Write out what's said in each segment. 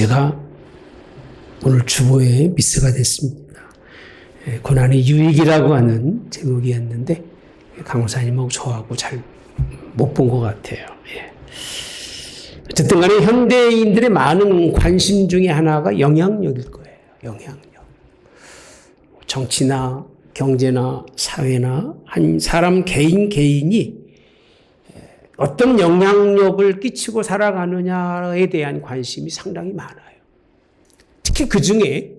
주제가 오늘 주보의 미스가 됐습니다. 고난의 유익이라고 하는 제목이었는데 강호사님하고 저하고 잘 못 본 것 같아요. 어쨌든 간에 현대인들의 많은 관심 중에 하나가 영향력일 거예요. 영향력. 정치나 경제나 사회나 한 사람 개인이 어떤 영향력을 끼치고 살아가느냐에 대한 관심이 상당히 많아요. 특히 그 중에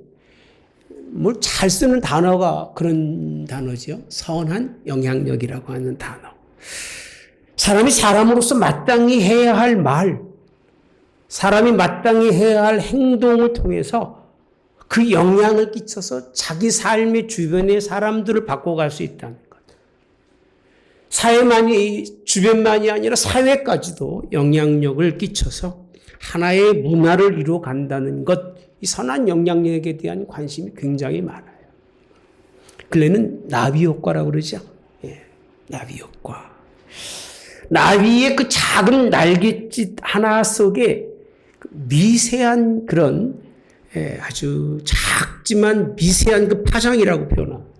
뭘 잘 쓰는 단어가 그런 단어죠. 선한 영향력이라고 하는 단어. 사람이 사람으로서 마땅히 해야 할 말, 사람이 마땅히 해야 할 행동을 통해서 그 영향을 끼쳐서 자기 삶의 주변의 사람들을 바꿔갈 수 있다는 것. 사회만이, 주변만이 아니라 사회까지도 영향력을 끼쳐서 하나의 문화를 이루어 간다는 것, 이 선한 영향력에 대한 관심이 굉장히 많아요. 근래는 나비 효과라고 그러죠. 나비 효과. 나비의 그 작은 날갯짓 하나 속에 미세한 그런 아주 작지만 미세한 그 파장이라고 표현합니다.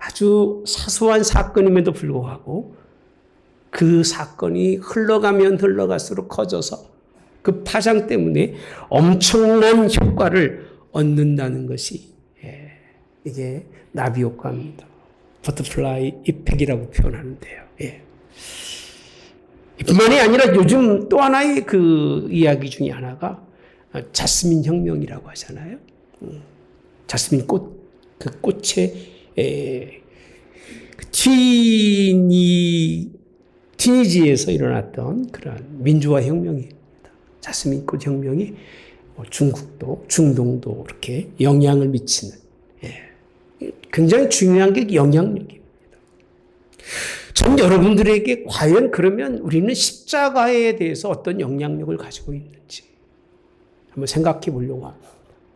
아주 사소한 사건임에도 불구하고 그 사건이 흘러가면 흘러갈수록 커져서 그 파장 때문에 엄청난 효과를 얻는다는 것이 이게 나비 효과입니다. 버터플라이 이펙이라고 표현하는데요. 이뿐만이 아니라 요즘 또 하나의 그 이야기 중에 하나가 자스민 혁명이라고 하잖아요. 자스민 꽃, 그 꽃의 티니지에서 일어났던 그런 민주화 혁명입니다. 자스민 꽃 혁명이 중국도, 중동도 이렇게 영향을 미치는 굉장히 중요한 게 영향력입니다. 전 여러분들에게 과연 그러면 우리는 십자가에 대해서 어떤 영향력을 가지고 있는지 한번 생각해 보려고 합니다.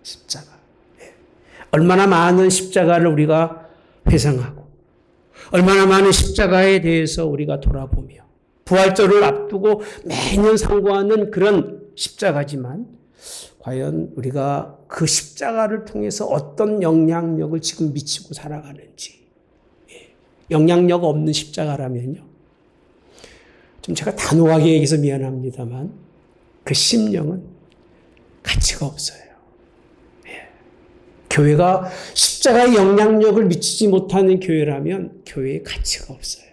십자가. 얼마나 많은 십자가를 우리가 회상하고 얼마나 많은 십자가에 대해서 우리가 돌아보며 부활절을 앞두고 매년 상고하는 그런 십자가지만 과연 우리가 그 십자가를 통해서 어떤 영향력을 지금 미치고 살아가는지. 영향력 없는 십자가라면요. 좀 제가 단호하게 얘기해서 미안합니다만 그 심령은 가치가 없어요. 교회가 십자가의 영향력을 미치지 못하는 교회라면 교회에 가치가 없어요.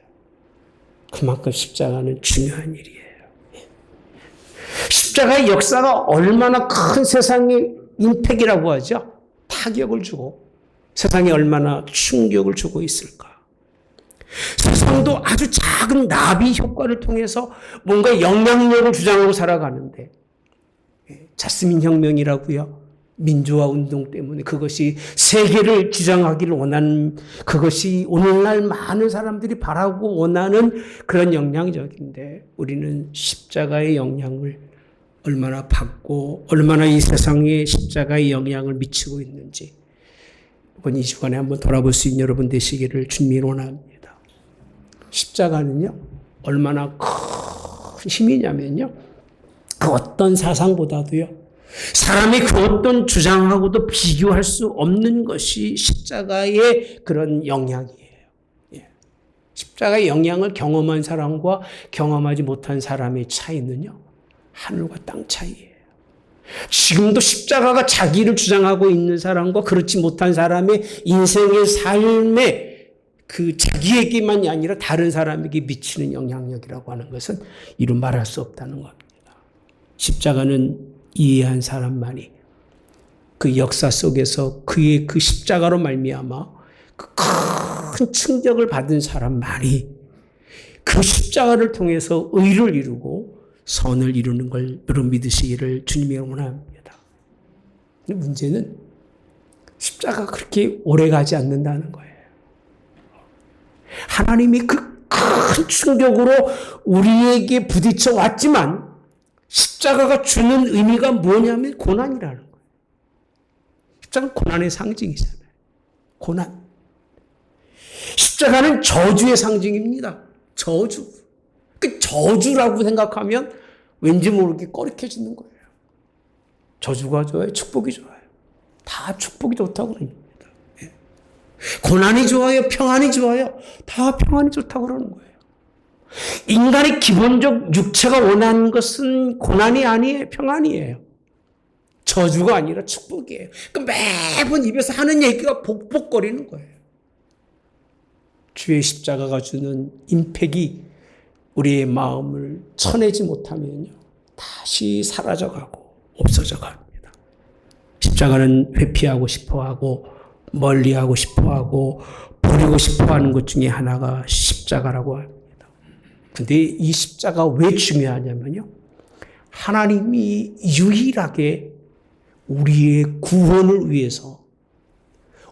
그만큼 십자가는 중요한 일이에요. 십자가의 역사가 얼마나 큰 세상의 임팩이라고 하죠. 타격을 주고 세상에 얼마나 충격을 주고 있을까. 세상도 아주 작은 나비 효과를 통해서 뭔가 영향력을 주장하고 살아가는데 자스민 혁명이라고요. 민주화 운동 때문에 그것이 세계를 주장하기를 원하는 그것이 오늘날 많은 사람들이 바라고 원하는 그런 영향력인데 우리는 십자가의 영향을 얼마나 받고 얼마나 이 세상에 십자가의 영향을 미치고 있는지 이번 이 주간에 한번 돌아볼 수 있는 여러분 되시기를 주님이 원합니다. 십자가는요 얼마나 큰 힘이냐면요 그 어떤 사상보다도요 사람이 그 어떤 주장하고도 비교할 수 없는 것이 십자가의 그런 영향이에요. 십자가의 영향을 경험한 사람과 경험하지 못한 사람의 차이는요 하늘과 땅 차이예요. 지금도 십자가가 자기를 주장하고 있는 사람과 그렇지 못한 사람의 인생의 삶에 그 자기에게만이 아니라 다른 사람에게 미치는 영향력이라고 하는 것은 이루 말할 수 없다는 겁니다. 십자가는 이해한 사람만이 그 역사 속에서 그의 그 십자가로 말미암아 그 큰 충격을 받은 사람만이 그 십자가를 통해서 의를 이루고 선을 이루는 걸 여러분 믿으시기를 주님이 원합니다. 근데 문제는 십자가가 그렇게 오래 가지 않는다는 거예요. 하나님이 그 큰 충격으로 우리에게 부딪혀 왔지만 십자가가 주는 의미가 뭐냐면 고난이라는 거예요. 십자가는 고난의 상징이잖아요. 고난. 십자가는 저주의 상징입니다. 저주. 그 저주라고 생각하면 왠지 모르게 꺼리켜지는 거예요. 저주가 좋아요? 축복이 좋아요? 다 축복이 좋다고 그럽니다. 예. 고난이 좋아요? 평안이 좋아요? 다 평안이 좋다고 그러는 거예요. 인간의 기본적 육체가 원하는 것은 고난이 아니에요. 평안이에요. 저주가 아니라 축복이에요. 그러니까 매번 입에서 하는 얘기가 복복거리는 거예요. 주의 십자가가 주는 임팩이 우리의 마음을 쳐내지 못하면요, 다시 사라져가고 없어져 갑니다. 십자가는 회피하고 싶어하고 멀리하고 싶어하고 버리고 싶어하는 것 중에 하나가 십자가라고 합니다. 근데 이 십자가 왜 중요하냐면요, 하나님이 유일하게 우리의 구원을 위해서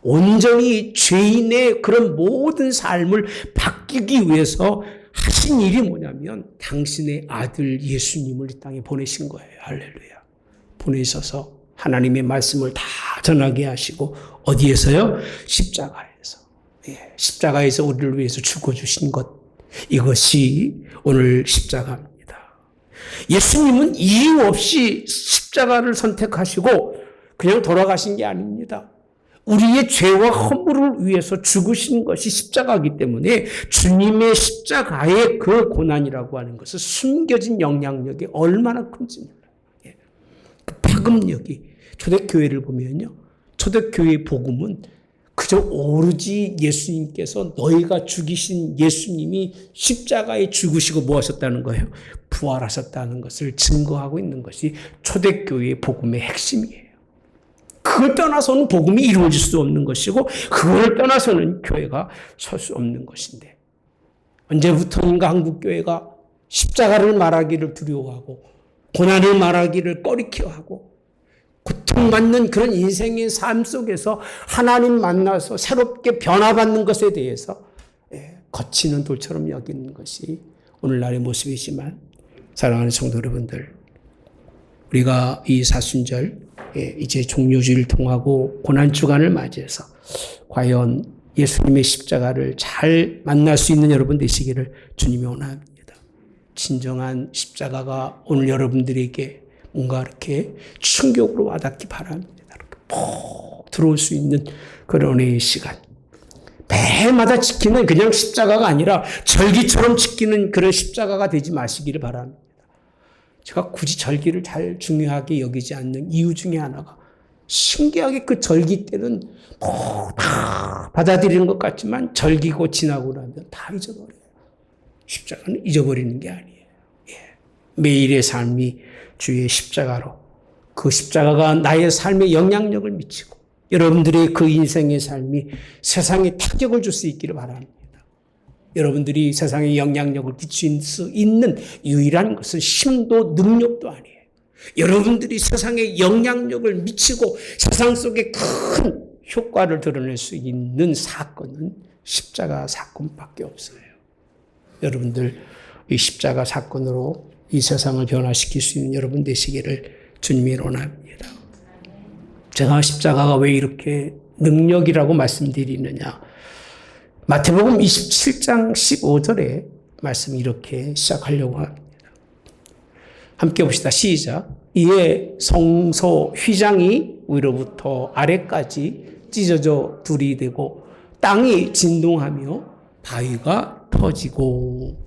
온전히 죄인의 그런 모든 삶을 바뀌기 위해서 하신 일이 뭐냐면 당신의 아들 예수님을 이 땅에 보내신 거예요. 할렐루야. 보내셔서 하나님의 말씀을 다 전하게 하시고, 어디에서요? 십자가에서. 예, 십자가에서 우리를 위해서 죽어주신 것, 이것이 오늘 십자가입니다. 예수님은 이유 없이 십자가를 선택하시고 그냥 돌아가신 게 아닙니다. 우리의 죄와 허물을 위해서 죽으신 것이 십자가이기 때문에 주님의 십자가의 그 고난이라고 하는 것은 숨겨진 영향력이 얼마나 큰지 몰라요. 예. 그 파급력이, 초대교회를 보면요, 초대교회의 복음은 그저 오로지 예수님께서 너희가 죽이신 예수님이 십자가에 죽으시고 뭐 하셨다는 거예요? 부활하셨다는 것을 증거하고 있는 것이 초대교회의 복음의 핵심이에요. 그걸 떠나서는 복음이 이루어질 수 없는 것이고, 그걸 떠나서는 교회가 설 수 없는 것인데, 언제부터인가 한국교회가 십자가를 말하기를 두려워하고 고난을 말하기를 꺼리켜하고 고통받는 그런 인생의 삶 속에서 하나님 만나서 새롭게 변화받는 것에 대해서 거치는 돌처럼 여기는 것이 오늘날의 모습이지만, 사랑하는 성도 여러분들, 우리가 이 사순절 이제 종료주의를 통하고 고난주간을 맞이해서 과연 예수님의 십자가를 잘 만날 수 있는 여러분 되시기를 주님이 원합니다. 진정한 십자가가 오늘 여러분들에게 뭔가 이렇게 충격으로 와닿기 바랍니다. 이렇게 푹 들어올 수 있는 그런 은혜의 시간. 매일마다 지키는 그냥 십자가가 아니라 절기처럼 지키는 그런 십자가가 되지 마시기를 바랍니다. 제가 굳이 절기를 잘 중요하게 여기지 않는 이유 중에 하나가, 신기하게 그 절기 때는 다 받아들이는 것 같지만 절기고 지나고 나면 다 잊어버려요. 십자가는 잊어버리는 게 아니에요. 예. 매일의 삶이 주의 십자가로, 그 십자가가 나의 삶에 영향력을 미치고 여러분들의 그 인생의 삶이 세상에 타격을 줄 수 있기를 바랍니다. 여러분들이 세상에 영향력을 끼칠 수 있는 유일한 것은 힘도 능력도 아니에요. 여러분들이 세상에 영향력을 미치고 세상 속에 큰 효과를 드러낼 수 있는 사건은 십자가 사건밖에 없어요. 여러분들 이 십자가 사건으로 이 세상을 변화시킬 수 있는 여러분 되시기를 주님이 원합니다. 제가 십자가가 왜 이렇게 능력이라고 말씀드리느냐. 마태복음 27장 15절에 말씀 이렇게 시작하려고 합니다. 함께 봅시다. 시작. 이에 성소 휘장이 위로부터 아래까지 찢어져 둘이 되고 땅이 진동하며 바위가 터지고.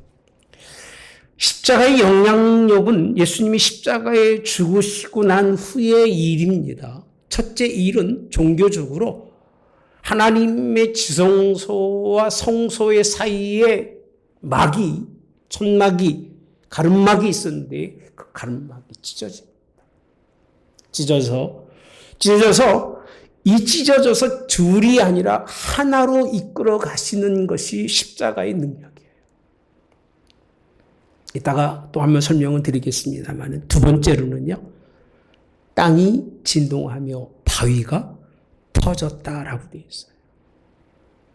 십자가의 영향력은 예수님이 십자가에 죽으시고 난 후의 일입니다. 첫째 일은 종교적으로 하나님의 지성소와 성소의 사이에 막이, 천막이, 가름막이 있었는데 그 가름막이 찢어집니다. 찢어져서 이 찢어져서 둘이 아니라 하나로 이끌어 가시는 것이 십자가의 능력이에요. 이따가 또 한번 설명을 드리겠습니다만, 두 번째로는요, 땅이 진동하며 바위가 터졌다라고 되어 있어요.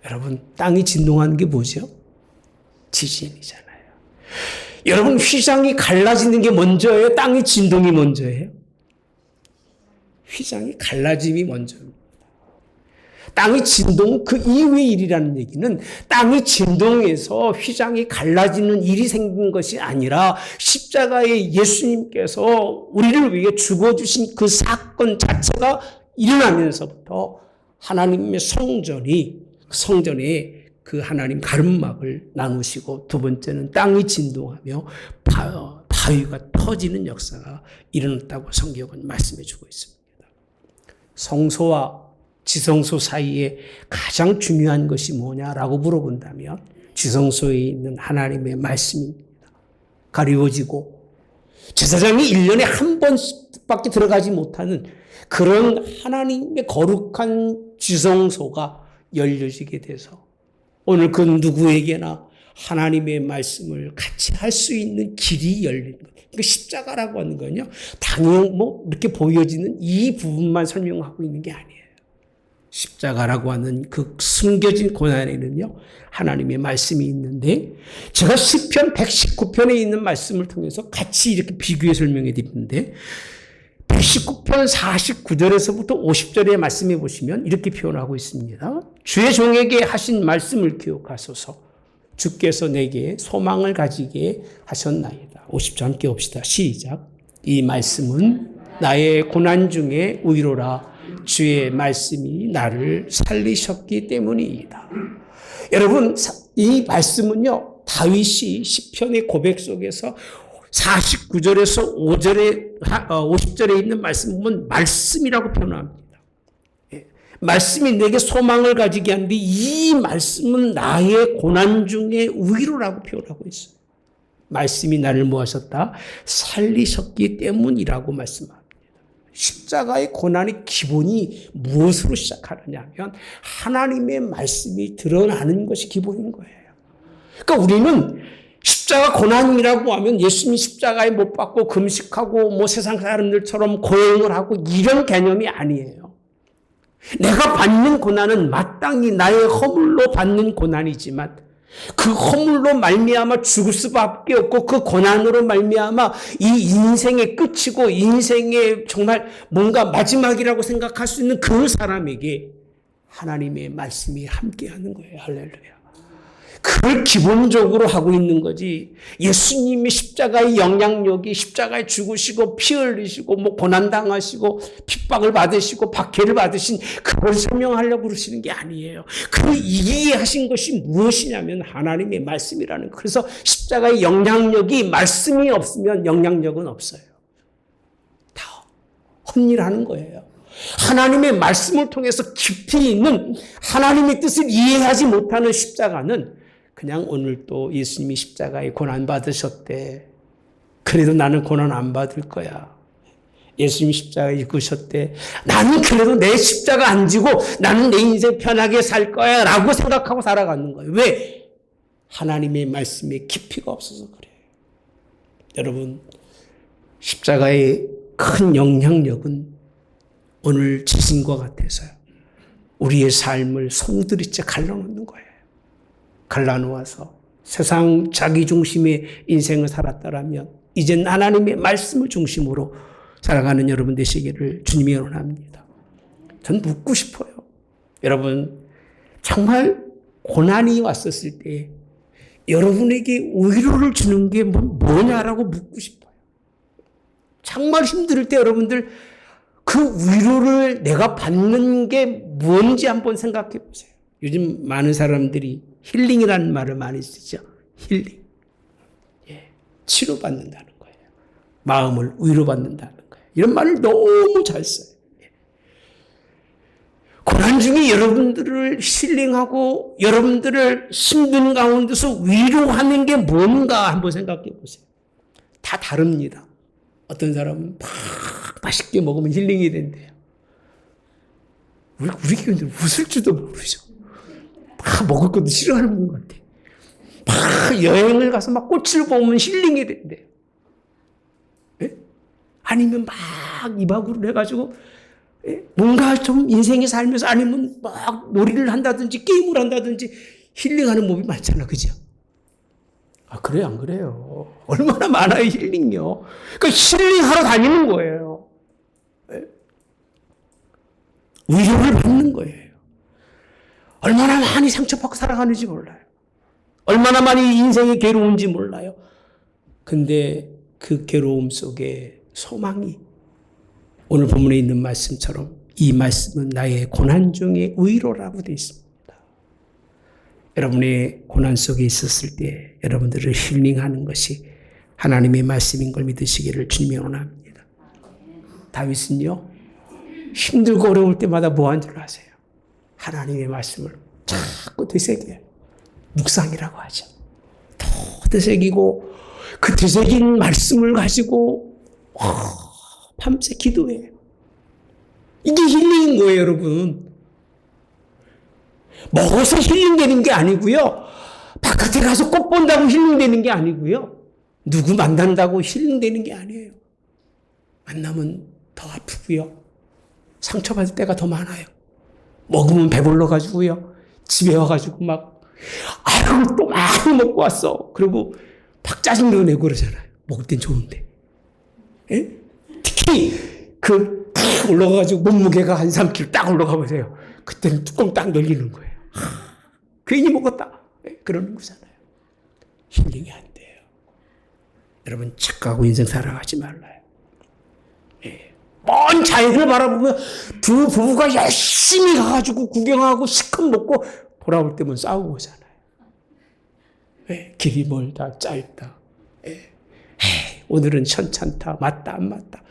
여러분, 땅이 진동하는 게 뭐죠? 지진이잖아요. 여러분, 휘장이 갈라지는 게 먼저예요? 땅이 진동이 먼저예요? 휘장이 갈라짐이 먼저입니다. 땅이 진동, 그 이후의 일이라는 얘기는 땅이 진동해서 휘장이 갈라지는 일이 생긴 것이 아니라 십자가에 예수님께서 우리를 위해 죽어주신 그 사건 자체가 일어나면서부터 하나님의 성전에 그 하나님 가름막을 나누시고, 두 번째는 땅이 진동하며 바위가 터지는 역사가 일어났다고 성경은 말씀해 주고 있습니다. 성소와 지성소 사이에 가장 중요한 것이 뭐냐라고 물어본다면 지성소에 있는 하나님의 말씀입니다. 가리워지고 제사장이 1년에 한 번밖에 들어가지 못하는 그런 하나님의 거룩한 지성소가 열려지게 돼서 오늘 그 누구에게나 하나님의 말씀을 같이 할 수 있는 길이 열린 거예요. 그 십자가라고 하는 거는요, 당연 이렇게 보여지는 이 부분만 설명하고 있는 게 아니에요. 십자가라고 하는 그 숨겨진 고난에는요, 하나님의 말씀이 있는데, 제가 시편 119편에 있는 말씀을 통해서 같이 이렇게 비교해 설명해 드리는데, 119편 49절에서부터 50절의 말씀해 보시면 이렇게 표현하고 있습니다. 주의 종에게 하신 말씀을 기억하소서. 주께서 내게 소망을 가지게 하셨나이다. 50절 함께 봅시다. 시작. 이 말씀은 나의 고난 중에 위로라. 주의 말씀이 나를 살리셨기 때문이다. 여러분, 이 말씀은요, 다윗이 시편의 고백 속에서 49절에서 50절에 있는 말씀 보면 말씀이라고 표현합니다. 말씀이 내게 소망을 가지게 하는데, 이 말씀은 나의 고난 중에 위로라고 표현하고 있어요. 말씀이 나를 뭐 하셨다? 살리셨기 때문이라고 말씀합니다. 십자가의 고난의 기본이 무엇으로 시작하느냐 하면 하나님의 말씀이 드러나는 것이 기본인 거예요. 그러니까 우리는 십자가 고난이라고 하면 예수님이 십자가에 못 박고 금식하고 세상 사람들처럼 고행을 하고 이런 개념이 아니에요. 내가 받는 고난은 마땅히 나의 허물로 받는 고난이지만 그 허물로 말미암아 죽을 수밖에 없고, 그 고난으로 말미암아 이 인생의 끝이고 인생의 정말 뭔가 마지막이라고 생각할 수 있는 그 사람에게 하나님의 말씀이 함께하는 거예요. 할렐루야. 그걸 기본적으로 하고 있는 거지. 예수님이 십자가의 영향력이, 십자가에 죽으시고 피 흘리시고 고난당하시고 핍박을 받으시고 박해를 받으신 그걸 설명하려고 그러시는 게 아니에요. 그 이해하신 것이 무엇이냐면 하나님의 말씀이라는 거예요. 그래서 십자가의 영향력이, 말씀이 없으면 영향력은 없어요. 다 헛일하는 거예요. 하나님의 말씀을 통해서 깊이 있는 하나님의 뜻을 이해하지 못하는 십자가는 그냥 오늘 또 예수님이 십자가에 고난 받으셨대. 그래도 나는 고난 안 받을 거야. 예수님이 십자가에 죽으셨대. 나는 그래도 내 십자가 안 지고 나는 내 인생 편하게 살 거야 라고 생각하고 살아가는 거예요. 왜? 하나님의 말씀에 깊이가 없어서 그래요. 여러분, 십자가의 큰 영향력은 오늘 지신과 같아서요, 우리의 삶을 송두리째 갈라놓는 거예요. 갈라놓아서 세상 자기 중심의 인생을 살았다라면 이젠 하나님의 말씀을 중심으로 살아가는 여러분 되시기를 주님이 원합니다. 전 묻고 싶어요. 여러분, 정말 고난이 왔었을 때 여러분에게 위로를 주는 게 뭐냐라고 묻고 싶어요. 정말 힘들 때 여러분들 그 위로를 내가 받는 게 뭔지 한번 생각해 보세요. 요즘 많은 사람들이 힐링이라는 말을 많이 쓰죠. 힐링. 치료받는다는 거예요. 마음을 위로받는다는 거예요. 이런 말을 너무 잘 써요. 고난 중에 여러분들을 힐링하고 여러분들을 힘든 가운데서 위로하는 게 뭔가 한번 생각해 보세요. 다 다릅니다. 어떤 사람은 막 맛있게 먹으면 힐링이 된대요. 우리 교인들 웃을 줄도 모르죠. 막 먹을 것도 싫어하는 것 같아. 막 여행을 가서 막 꽃을 보면 힐링이 된대요. 네? 아니면 막 이박으로 해가지고 뭔가 좀 인생에 살면서 아니면 막 놀이를 한다든지 게임을 한다든지 힐링하는 법이 많잖아. 그죠? 아, 그래요? 안 그래요? 얼마나 많아요, 힐링이요. 그러니까 힐링하러 다니는 거예요. 위로를 받는 거예요. 얼마나 많이 상처받고 살아가는지 몰라요. 얼마나 많이 인생이 괴로운지 몰라요. 근데 그 괴로움 속에 소망이 오늘 본문에 있는 말씀처럼 이 말씀은 나의 고난 중의 위로라고 되어 있습니다. 여러분의 고난 속에 있었을 때 여러분들을 힐링하는 것이 하나님의 말씀인 걸 믿으시기를 주님이 원합니다. 다윗은요, 힘들고 어려울 때마다 뭐 한 줄 아세요? 하나님의 말씀을 자꾸 되새겨요. 묵상이라고 하죠. 더 되새기고 그 되새긴 말씀을 가지고 밤새 기도해요. 이게 힐링인 거예요, 여러분. 먹어서 힐링되는 게 아니고요. 바깥에 가서 꽃 본다고 힐링되는 게 아니고요. 누구 만난다고 힐링되는 게 아니에요. 만나면 더 아프고요. 상처받을 때가 더 많아요. 먹으면 배불러가지고요. 집에 와가지고 막 아유 또 많이 먹고 왔어. 그리고 막 짜증도 내고 그러잖아요. 먹을 땐 좋은데. 예? 특히 딱 올라가가지고 몸무게가 한 3kg 딱 올라가 보세요. 그때는 뚜껑 딱 열리는 거예요. 괜히 먹었다. 예? 그러는 거잖아요. 힐링이 안 돼요. 여러분 착각하고 인생 살아가지 말라요. 예. 먼 자연을 바라보면 두 부부가 열심히 가가지고 구경하고 시컷 먹고 돌아올 때면 싸우고 오잖아요. 예. 길이 멀다 짧다. 예. 오늘은 천찮다 맞다 안 맞다.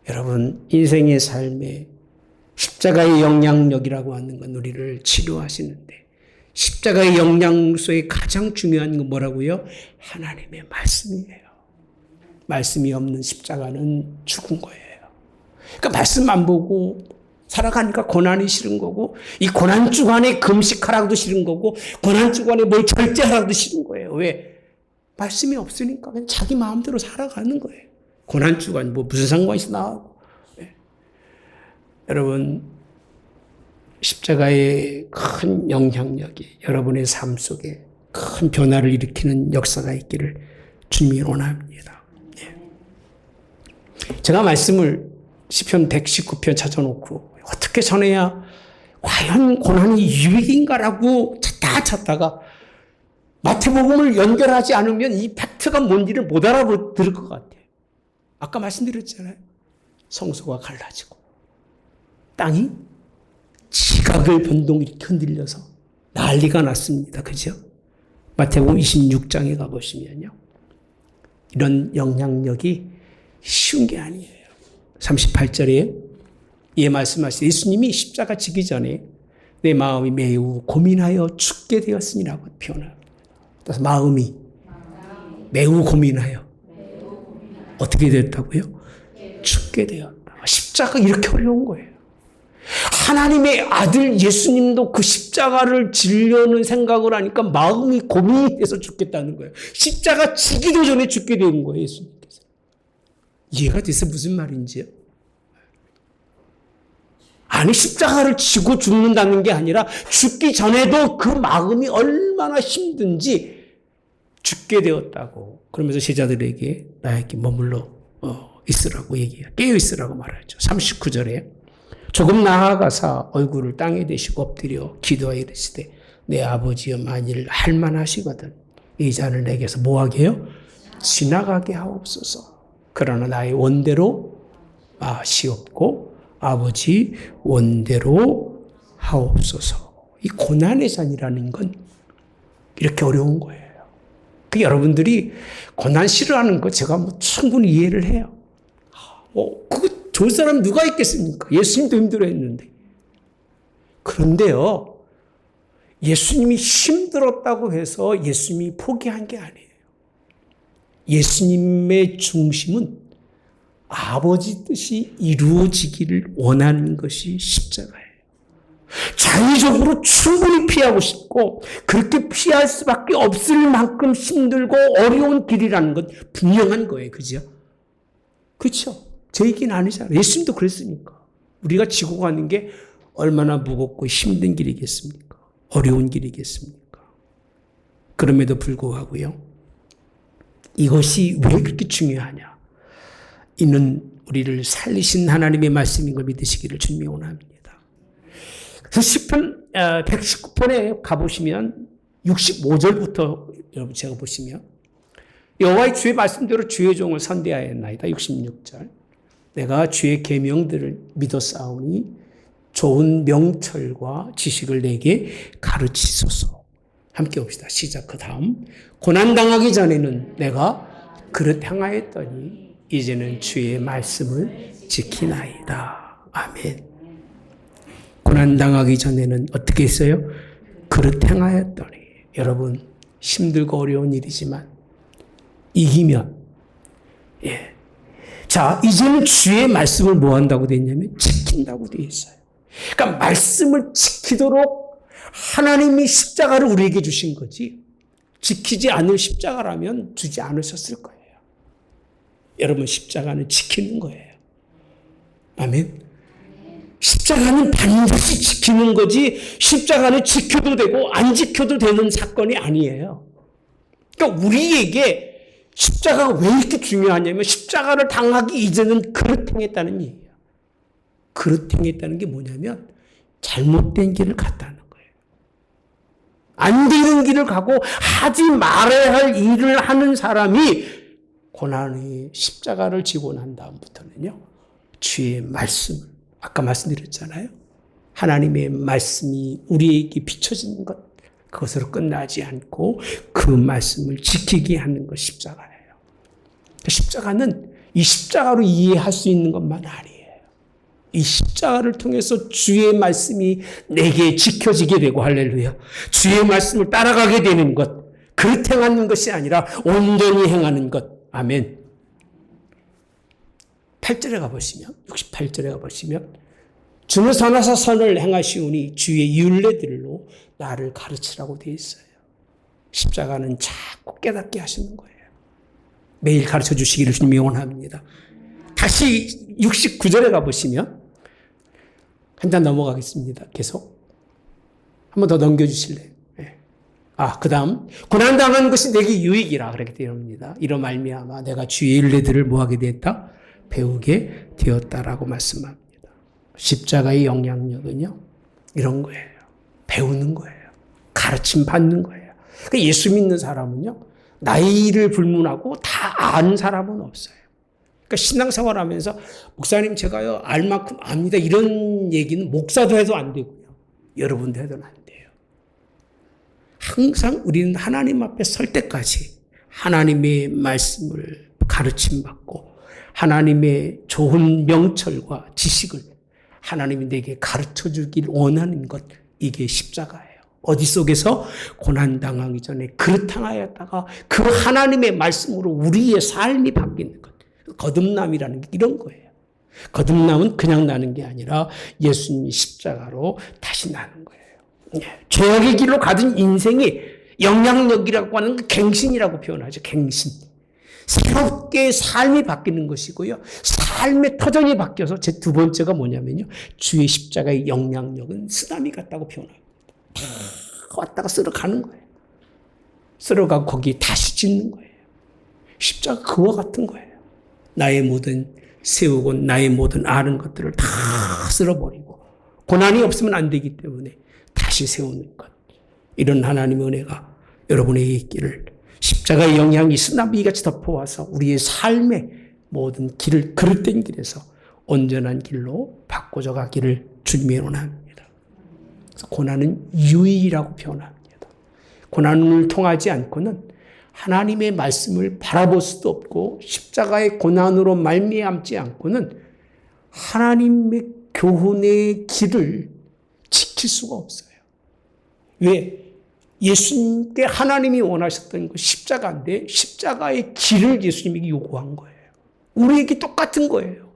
여러분 인생의 삶에 십자가의 영향력이라고 하는 건 우리를 치료하시는데 십자가의 영향 속에 가장 중요한 건 뭐라고요? 하나님의 말씀이에요. 말씀이 없는 십자가는 죽은 거예요. 그러니까 말씀 안 보고 살아가니까 고난이 싫은 거고 이 고난 주간에 금식하라고도 싫은 거고 고난 주간에 뭘 절제하라고도 싫은 거예요. 왜? 말씀이 없으니까 그냥 자기 마음대로 살아가는 거예요. 고난 주간 뭐 무슨 상관이 있어 나하고. 네. 여러분 십자가의 큰 영향력이 여러분의 삶 속에 큰 변화를 일으키는 역사가 있기를 주님이 원합니다. 네. 제가 말씀을 시편 119편 찾아놓고 어떻게 전해야 과연 고난이 유익인가라고 찾다가 마태복음을 연결하지 않으면 이 팩트가 뭔지를 못 알아들을 것 같아요. 아까 말씀드렸잖아요. 성소가 갈라지고 땅이 지각을 변동 이렇게 흔들려서 난리가 났습니다. 그죠? 마태복음 26장에 가보시면요. 이런 영향력이 쉬운 게 아니에요. 38절에 예 말씀하시죠. 예수님이 십자가 지기 전에 내 마음이 매우 고민하여 죽게 되었으니라고 표현합니다. 그래서 마음이 매우 고민하여 어떻게 됐다고요? 죽게 되었다. 십자가 이렇게 어려운 거예요. 하나님의 아들 예수님도 그 십자가를 지려는 생각을 하니까 마음이 고민이 돼서 죽겠다는 거예요. 십자가 지기도 전에 죽게 되는 거예요. 예수님께서. 이해가 돼서 무슨 말인지요? 아니 십자가를 지고 죽는다는 게 아니라 죽기 전에도 그 마음이 얼마나 힘든지 죽게 되었다고. 그러면서 제자들에게 나에게 머물러 있으라고 얘기해요. 깨어 있으라고 말하죠. 39절에 조금 나아가사 얼굴을 땅에 대시고 엎드려 기도하여 이르시되 내 아버지여 만일 할만하시거든 이 잔을 내게서 뭐하게 해요? 지나가게 하옵소서. 그러나 나의 원대로 마시옵고 아버지 원대로 하옵소서. 이 고난의 잔이라는 건 이렇게 어려운 거예요. 그 여러분들이 고난 싫어하는 거 제가 뭐 충분히 이해를 해요. 그거 좋은 사람 누가 있겠습니까? 예수님도 힘들어했는데. 그런데요, 예수님이 힘들었다고 해서 예수님이 포기한 게 아니에요. 예수님의 중심은 아버지 뜻이 이루어지기를 원하는 것이 십자가예요. 자의적으로 충분히 피하고 싶고 그렇게 피할 수밖에 없을 만큼 힘들고 어려운 길이라는 건 분명한 거예요. 그죠? 그렇죠? 제 얘기는 아니잖아요. 예수님도 그랬으니까. 우리가 지고 가는 게 얼마나 무겁고 힘든 길이겠습니까? 어려운 길이겠습니까? 그럼에도 불구하고요. 이것이 왜 그렇게 중요하냐? 이는 우리를 살리신 하나님의 말씀인 걸 믿으시기를 주님이 원합니다. 그래서 시편 119편에 가보시면 65절부터 여러분 제가 보시면 여호와의 주의 말씀대로 주의 종을 선대하였나이다. 66절. 내가 주의 계명들을 믿었사오니 좋은 명철과 지식을 내게 가르치소서. 함께 봅시다. 시작. 그 다음 고난당하기 전에는 내가 그릇 행하였더니 이제는 주의 말씀을 지키나이다. 아멘. 고난당하기 전에는 어떻게 했어요? 그릇 행하였더니. 여러분 힘들고 어려운 일이지만 이기면 자 이제는 주의 말씀을 뭐 한다고 되어 있냐면 지킨다고 되어 있어요. 그러니까 말씀을 지키도록 하나님이 십자가를 우리에게 주신 거지 지키지 않을 십자가라면 주지 않으셨을 거예요. 여러분 십자가는 지키는 거예요. 아멘. 십자가는 반드시 지키는 거지 십자가는 지켜도 되고 안 지켜도 되는 사건이 아니에요. 그러니까 우리에게 십자가가 왜 이렇게 중요하냐면 십자가를 당하기 이전은 그릇 행했다는 얘기예요. 그릇 행했다는 게 뭐냐면 잘못된 길을 갔다는 거예요. 안 되는 길을 가고 하지 말아야 할 일을 하는 사람이 고난의 십자가를 지고 난 다음부터는요. 주의 말씀을 아까 말씀드렸잖아요. 하나님의 말씀이 우리에게 비춰지는 것 그것으로 끝나지 않고 그 말씀을 지키게 하는 것 십자가예요. 십자가는 이 십자가로 이해할 수 있는 것만 아니에요. 이 십자가를 통해서 주의 말씀이 내게 지켜지게 되고 할렐루야. 주의 말씀을 따라가게 되는 것 그릇 행하는 것이 아니라 온전히 행하는 것. 아멘. 8절에 가보시면 68절에 가보시면 주는 선하사 선을 행하시오니 주의 율례들로 나를 가르치라고 되어 있어요. 십자가는 자꾸 깨닫게 하시는 거예요. 매일 가르쳐 주시기를 주님이 원합니다. 다시 69절에 가보시면 한 장 넘어가겠습니다. 계속 한 번 더 넘겨주실래요? 그 다음 고난당한 것이 내게 유익이라 그렇게 되어 있습니다. 이로 말미암아 내가 주의 율례들을 뭐하게 되었다? 배우게 되었다라고 말씀합니다. 십자가의 영향력은요. 이런 거예요. 배우는 거예요. 가르침 받는 거예요. 그러니까 예수 믿는 사람은요. 나이를 불문하고 다 아는 사람은 없어요. 그러니까 신앙생활 하면서 목사님 제가요 알 만큼 압니다. 이런 얘기는 목사도 해도 안 되고요. 여러분도 해도 안 돼요. 항상 우리는 하나님 앞에 설 때까지 하나님의 말씀을 가르침받고 하나님의 좋은 명철과 지식을 하나님이 내게 가르쳐주길 원하는 것 이게 십자가예요. 어디 속에서 고난당하기 전에 그릇 행하였다가 그 하나님의 말씀으로 우리의 삶이 바뀌는 것. 거듭남이라는 게 이런 거예요. 거듭남은 그냥 나는 게 아니라 예수님이 십자가로 다시 나는 거예요. 죄악의 길로 가던 인생이 영향력이라고 하는 그 갱신이라고 표현하죠. 갱신. 새롭게 삶이 바뀌는 것이고요. 삶의 터전이 바뀌어서 제 두 번째가 뭐냐면요. 주의 십자가의 영향력은 쓰나미 같다고 표현합니다. 왔다가 쓸어가는 거예요. 쓸어가고 거기에 다시 짓는 거예요. 십자가 그와 같은 거예요. 나의 모든 세우고 나의 모든 아는 것들을 다 쓸어버리고 고난이 없으면 안 되기 때문에 다시 세우는 것. 이런 하나님의 은혜가 여러분에게 있기를 십자가의 영향이 쓰나미같이 덮어와서 우리의 삶의 모든 길을 그릇된 길에서 온전한 길로 바꿔져 가기를 주님의 원합니다. 그래서 고난은 유익이라고 표현합니다. 고난을 통하지 않고는 하나님의 말씀을 바라볼 수도 없고 십자가의 고난으로 말미암지 않고는 하나님의 교훈의 길을 지킬 수가 없어요. 왜? 예수님께 하나님이 원하셨던 것 십자가인데 십자가의 길을 예수님에게 요구한 거예요. 우리에게 똑같은 거예요.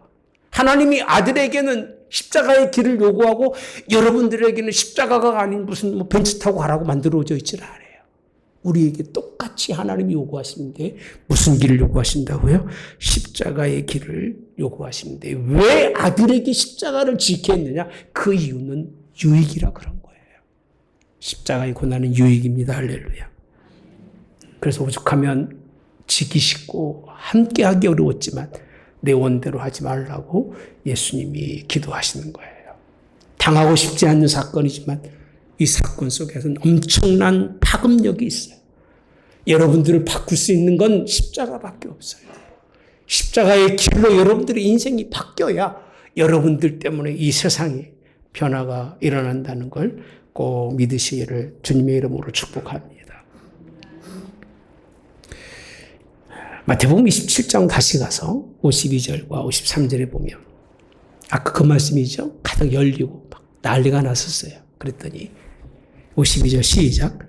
하나님이 아들에게는 십자가의 길을 요구하고 여러분들에게는 십자가가 아닌 무슨 벤츠 타고 가라고 만들어져 있지는 않아요. 우리에게 똑같이 하나님이 요구하시는데 무슨 길을 요구하신다고요? 십자가의 길을 요구하시는데 왜 아들에게 십자가를 지게 했느냐? 그 이유는 유익이라 그런 거예요. 십자가의 고난은 유익입니다. 할렐루야. 그래서 오죽하면 지기 쉽고 함께하기 어려웠지만 내 원대로 하지 말라고 예수님이 기도하시는 거예요. 당하고 싶지 않는 사건이지만 이 사건 속에서는 엄청난 파급력이 있어요. 여러분들을 바꿀 수 있는 건 십자가밖에 없어요. 십자가의 길로 여러분들의 인생이 바뀌어야 여러분들 때문에 이 세상에 변화가 일어난다는 걸 꼭 믿으시기를 주님의 이름으로 축복합니다. 마태복음 27장 다시 가서 52절과 53절에 보면 아까 그 말씀이죠. 가득 열리고 막 난리가 났었어요. 그랬더니 52절 시작.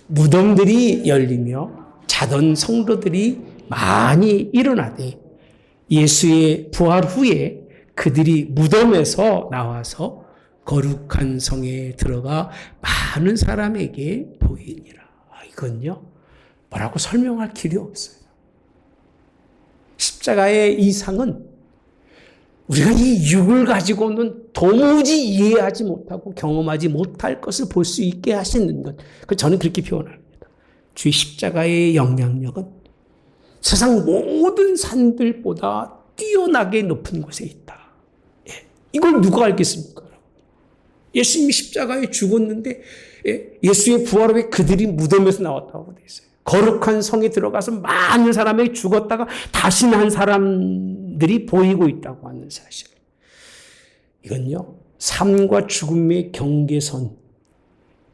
무덤들이 열리며 자던 성도들이 많이 일어나되 예수의 부활 후에 그들이 무덤에서 나와서 거룩한 성에 들어가 많은 사람에게 보이니라. 이건요, 뭐라고 설명할 길이 없어요. 십자가의 이상은 우리가 이 육을 가지고는 도무지 이해하지 못하고 경험하지 못할 것을 볼 수 있게 하시는 것. 저는 그렇게 표현합니다. 주의 십자가의 영향력은 세상 모든 산들보다 뛰어나게 높은 곳에 있다. 이걸 누가 알겠습니까? 예수님이 십자가에 죽었는데 예수의 부활 후에 그들이 무덤에서 나왔다고 되어 있어요. 거룩한 성에 들어가서 많은 사람에게 죽었다가 다시 난 사람들이 보이고 있다고 하는 사실. 이건요, 삶과 죽음의 경계선,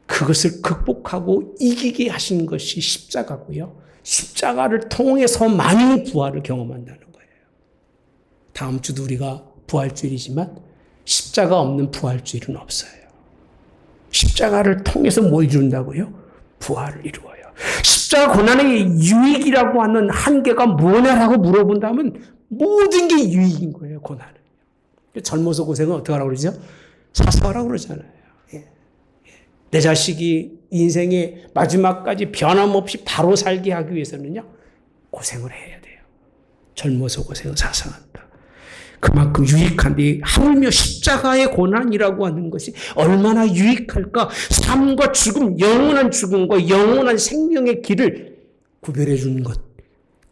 그것을 극복하고 이기게 하신 것이 십자가고요. 십자가를 통해서만이 부활을 경험한다는 거예요. 다음 주도 우리가 부활주일이지만 십자가 없는 부활주일은 없어요. 십자가를 통해서 뭘 이룬다고요? 부활을 이루어요. 십자가 고난의 유익이라고 하는 한계가 뭐냐라고 물어본다면 모든 게 유익인 거예요, 고난은. 젊어서 고생은 어떻게 하라고 그러죠? 사소하라고 그러잖아요. 내 자식이 인생의 마지막까지 변함없이 바로 살게 하기 위해서는요, 고생을 해야 돼요. 젊어서 고생은 사소한다. 그만큼 유익한데 하물며 십자가의 고난이라고 하는 것이 얼마나 유익할까? 삶과 죽음, 영원한 죽음과 영원한 생명의 길을 구별해 주는 것.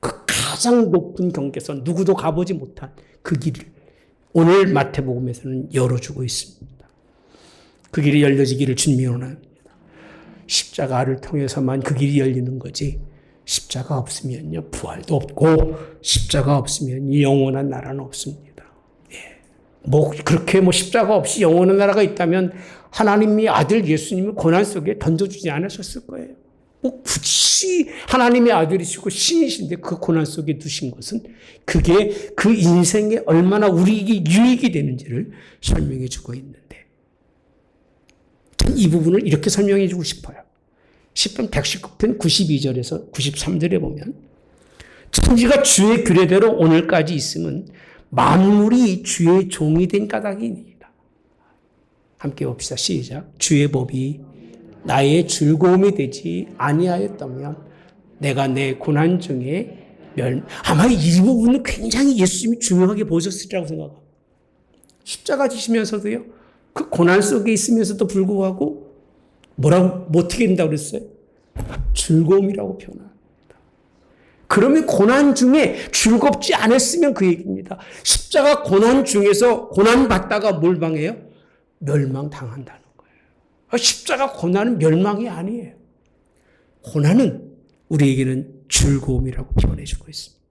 그 가장 높은 경계선, 누구도 가보지 못한 그 길을 오늘 마태복음에서는 열어주고 있습니다. 그 길이 열려지기를 주님이 원합니다. 십자가를 통해서만 그 길이 열리는 거지, 십자가 없으면요, 부활도 없고, 십자가 없으면 영원한 나라는 없습니다. 그렇게 십자가 없이 영원한 나라가 있다면 하나님의 아들 예수님을 고난 속에 던져주지 않으셨을 거예요. 굳이 하나님의 아들이시고 신이신데 그 고난 속에 두신 것은 그게 그 인생에 얼마나 우리에게 유익이 되는지를 설명해 주고 있는데, 이 부분을 이렇게 설명해 주고 싶어요. 10편 119편 92절에서 93절에 보면 천지가 주의 규례대로 오늘까지 있음은 만물이 주의 종이 된 까닭이니이다. 함께 봅시다. 시작. 주의 법이 나의 즐거움이 되지 아니하였다면 내가 내 고난 중에 아마 이 부분은 굉장히 예수님이 중요하게 보셨으리라고 생각합니다. 십자가 지시면서도요, 그 고난 속에 있으면서도 불구하고 어떻게 된다고 그랬어요? 즐거움이라고 표현합니다. 그러면 고난 중에 즐겁지 않았으면 그 얘기입니다. 십자가 고난 중에서 고난받다가 뭘 당해요? 멸망당한다는 거예요. 십자가 고난은 멸망이 아니에요. 고난은 우리에게는 즐거움이라고 표현해주고 있습니다.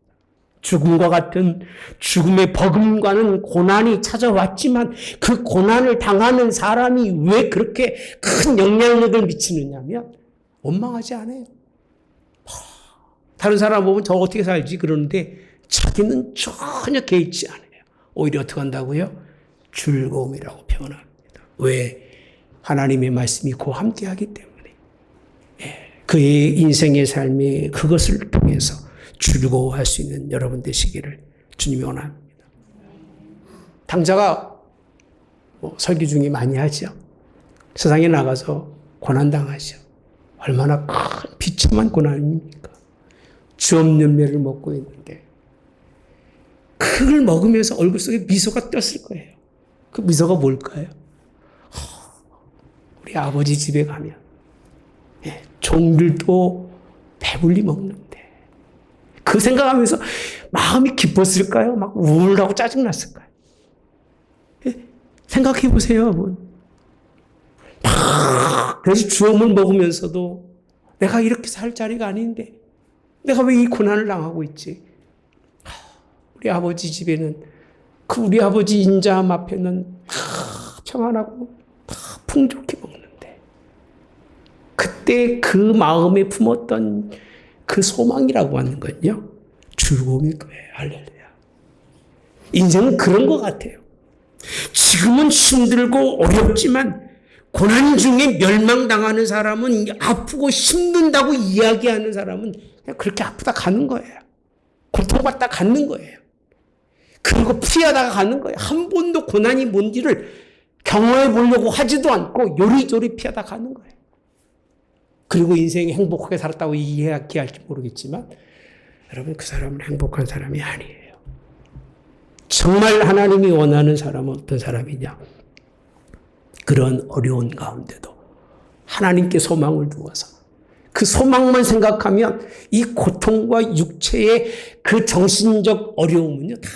죽음과 같은 죽음의 버금가는 고난이 찾아왔지만 그 고난을 당하는 사람이 왜 그렇게 큰 영향력을 미치느냐면 원망하지 않아요. 다른 사람 보면 저 어떻게 살지 그러는데 자기는 전혀 개의치 않아요. 오히려 어떻게 한다고요? 즐거움이라고 표현합니다. 왜? 하나님의 말씀이 그와 함께하기 때문에. 그의 인생의 삶이 그것을 통해서 즐거워할 수 있는 여러분 되시기를 주님이 원합니다. 당자가 설교 중에 많이 하죠. 세상에 나가서 고난당하죠. 얼마나 큰 비참한 고난입니까? 주 없는 매를 먹고 있는데 그걸 먹으면서 얼굴 속에 미소가 떴을 거예요. 그 미소가 뭘까요? 우리 아버지 집에 가면 종들도 배불리 먹는데 그 생각하면서 마음이 기뻤을까요? 막 우울하고 짜증났을까요? 생각해 보세요, 여러분. 그래서 주엄을 먹으면서도 내가 이렇게 살 자리가 아닌데 내가 왜 이 고난을 당하고 있지? 우리 아버지 집에는 그 우리 아버지 인자함 앞에는 다 평안하고 다 풍족히 먹는데 그때 그 마음에 품었던 그 소망이라고 하는 건요 즐거움일 거예요. 할렐루야. 인생은 그런 것 같아요. 지금은 힘들고 어렵지만 고난 중에 멸망당하는 사람은 아프고 힘든다고 이야기하는 사람은 그냥 그렇게 아프다 가는 거예요. 고통받다 가는 거예요. 그리고 피하다가 가는 거예요. 한 번도 고난이 뭔지를 경험해 보려고 하지도 않고 요리조리 피하다 가는 거예요. 그리고 인생이 행복하게 살았다고 이야기할지 모르겠지만 여러분 그 사람은 행복한 사람이 아니에요. 정말 하나님이 원하는 사람은 어떤 사람이냐? 그런 어려운 가운데도 하나님께 소망을 두어서 그 소망만 생각하면 이 고통과 육체의 그 정신적 어려움은요 다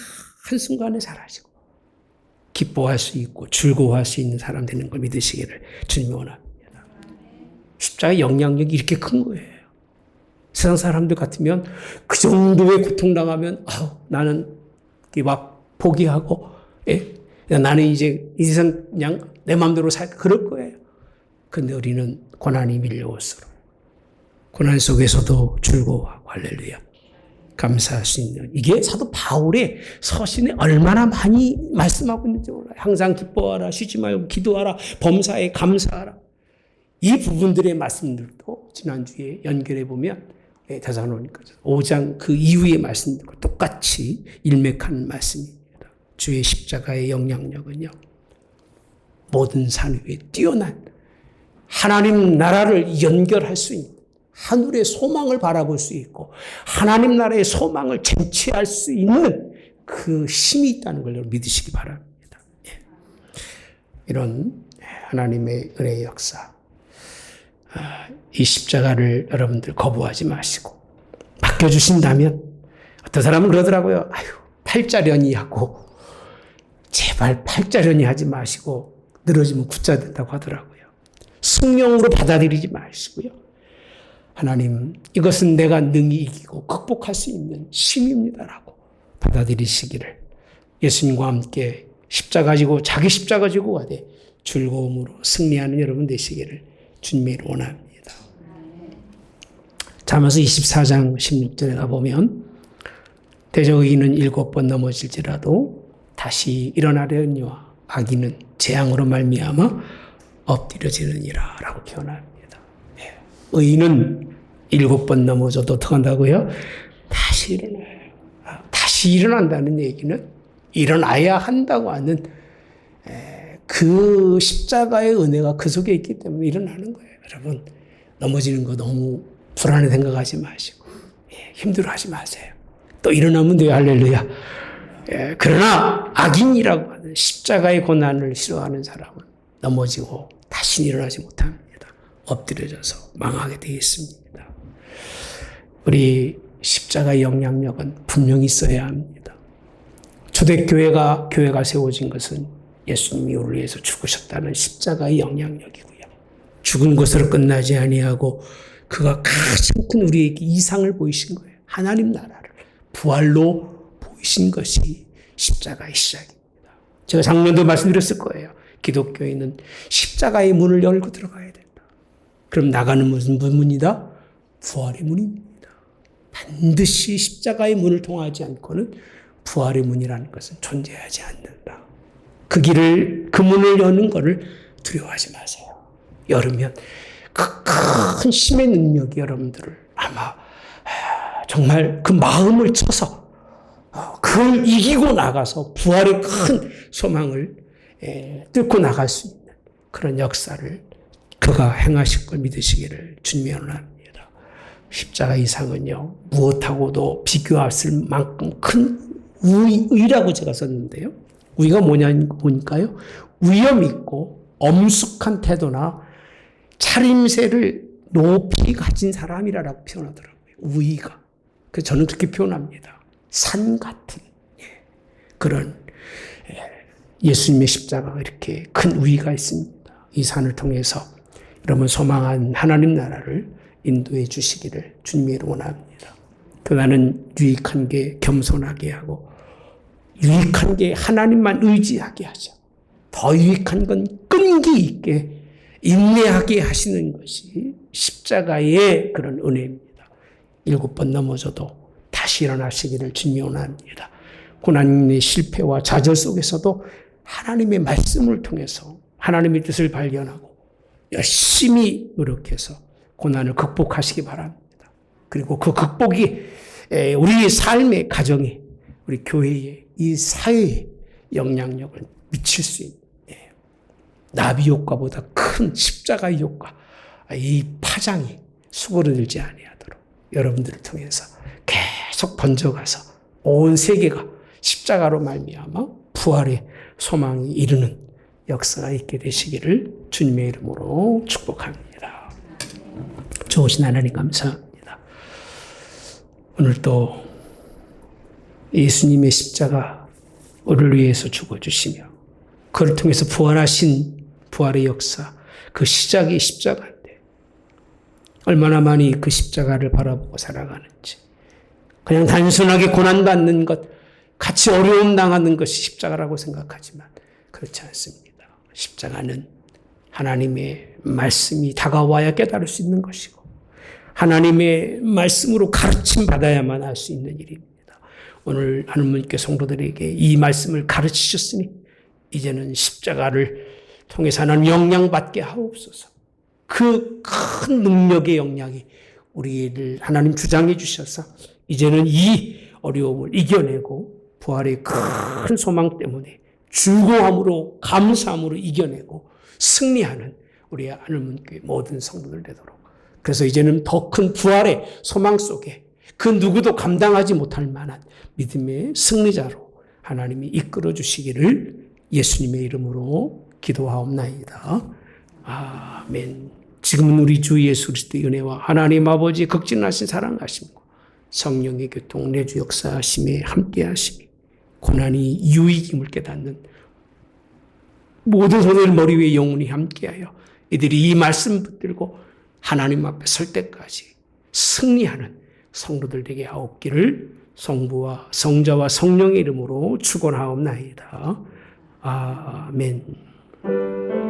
한순간에 사라지고 기뻐할 수 있고 즐거워할 수 있는 사람 되는 걸 믿으시기를 주님이 원합니다. 십자가의 영향력이 이렇게 큰 거예요. 세상 사람들 같으면 그 정도의 고통당하면 나는 막 포기하고 나는 이제 이 세상 그냥 내 마음대로 살 그럴 거예요. 그런데 우리는 고난이 밀려올수록 고난 속에서도 즐거워하고 할렐루야 감사할 수 있는 이게 사도 바울의 서신에 얼마나 많이 말씀하고 있는지 몰라요. 항상 기뻐하라, 쉬지 말고 기도하라, 범사에 감사하라. 이 부분들의 말씀들도 지난주에 연결해 보면 데살로니가서 5장 그 이후의 말씀들과 똑같이 일맥하는 말씀입니다. 주의 십자가의 영향력은요 모든 산 위에 뛰어난 하나님 나라를 연결할 수 있는 하늘의 소망을 바라볼 수 있고 하나님 나라의 소망을 쟁취할 수 있는 그 힘이 있다는 걸 믿으시기 바랍니다. 이런 하나님의 은혜의 역사 이 십자가를 여러분들 거부하지 마시고 맡겨주신다면 어떤 사람은 그러더라고요. 팔자련이 하고 제발 팔자련이 하지 마시고 늘어지면 굳자 된다고 하더라고요. 숙명으로 받아들이지 마시고요. 하나님 이것은 내가 능히 이기고 극복할 수 있는 힘입니다라고 받아들이시기를 예수님과 함께 십자가 지고 자기 십자가 지고 가되 즐거움으로 승리하는 여러분 되시기를 주님이 원합니다. 잠언서 24장 16절에 가보면 대적의인은 7번 넘어질지라도 다시 일어나려니와 악인은 재앙으로 말미암아 엎드려지느니라 라고 표현합니다. 의인은 7번 넘어져도 어떻게 한다고요? 다시 일어나요. 다시 일어난다는 얘기는 일어나야 한다고 하는 그 십자가의 은혜가 그 속에 있기 때문에 일어나는 거예요. 여러분 넘어지는 거 너무 불안해 생각하지 마시고 힘들어하지 마세요. 또 일어나면 돼요. 할렐루야. 그러나 악인이라고 하는 십자가의 고난을 싫어하는 사람은 넘어지고 다시 일어나지 못합니다. 엎드려져서 망하게 되어 있습니다. 우리 십자가의 영향력은 분명히 있어야 합니다. 초대교회가 세워진 것은 예수님이 우리를 위해서 죽으셨다는 십자가의 영향력이고요. 죽은 것으로 끝나지 아니하고 그가 가장 큰 우리에게 이상을 보이신 거예요. 하나님 나라를 부활로 보이신 것이 십자가의 시작입니다. 제가 작년도 말씀드렸을 거예요. 기독교인은 십자가의 문을 열고 들어가야 된다. 그럼 나가는 무슨 문이다? 부활의 문입니다. 반드시 십자가의 문을 통하지 않고는 부활의 문이라는 것은 존재하지 않는다. 그 문을 여는 것을 두려워하지 마세요. 열으면 그 큰 힘의 능력이 여러분들을 아마 정말 그 마음을 쳐서 그걸 이기고 나가서 부활의 큰 소망을 뚫고 나갈 수 있는 그런 역사를 그가 행하실 걸 믿으시기를 주님이 원합니다. 십자가 이상은요 무엇하고도 비교할 만큼 큰 의라고 제가 썼는데요. 의가 뭐니까요? 위험 있고 엄숙한 태도나 차림새를 높이 가진 사람이라고 표현하더라고요. 의가. 그래서 저는 그렇게 표현합니다. 산 같은 그런 예수님의 십자가가 이렇게 큰 의가 있습니다. 이 산을 통해서 여러분 소망한 하나님 나라를 인도해 주시기를 주님의 이름으로 원합니다. 그나는 유익한 게 겸손하게 하고 유익한 게 하나님만 의지하게 하죠. 더 유익한 건 끈기 있게 인내하게 하시는 것이 십자가의 그런 은혜입니다. 7번 넘어져도 다시 일어나시기를 주님이 원합니다. 고난의 실패와 좌절 속에서도 하나님의 말씀을 통해서 하나님의 뜻을 발견하고 열심히 노력해서 고난을 극복하시기 바랍니다. 그리고 그 극복이 우리 삶의 가정에, 우리 교회에, 이 사회에 영향력을 미칠 수 있는 나비 효과보다 큰 십자가의 효과, 이 파장이 수그러들지 아니하도록 여러분들을 통해서 계속 번져가서 온 세계가 십자가로 말미암아 부활의 소망이 이르는 역사가 있게 되시기를 주님의 이름으로 축복합니다. 좋으신 하나님 감사합니다. 오늘 또 예수님의 십자가 우리를 위해서 죽어주시며 그를 통해서 부활하신 부활의 역사, 그 시작이 십자가인데 얼마나 많이 그 십자가를 바라보고 살아가는지, 그냥 단순하게 고난받는 것, 같이 어려움 당하는 것이 십자가라고 생각하지만 그렇지 않습니다. 십자가는 하나님의 말씀이 다가와야 깨달을 수 있는 것이고 하나님의 말씀으로 가르침 받아야만 할 수 있는 일입니다. 오늘 하나님께 성도들에게 이 말씀을 가르치셨으니 이제는 십자가를 통해서 하나님 영향받게 하옵소서. 그 큰 능력의 영향이 우리를 하나님 주장해 주셔서 이제는 이 어려움을 이겨내고 부활의 큰 소망 때문에 즐거움으로 감사함으로 이겨내고 승리하는 우리 하나님께 모든 성도들 되도록, 그래서 이제는 더 큰 부활의 소망 속에 그 누구도 감당하지 못할 만한 믿음의 승리자로 하나님이 이끌어 주시기를 예수님의 이름으로 기도하옵나이다. 아멘. 지금은 우리 주 예수 그리스도의 은혜와 하나님 아버지의 극진하신 사랑하심과 성령의 교통 내주 역사하심에 함께하심이 고난이 유익임을 깨닫는 모든 성도들 머리 위에 영원히 함께하여 이들이 이 말씀 붙들고 하나님 앞에 설 때까지 승리하는 성도들 되게 하옵기를 성부와 성자와 성령의 이름으로 축원하옵나이다. 아멘.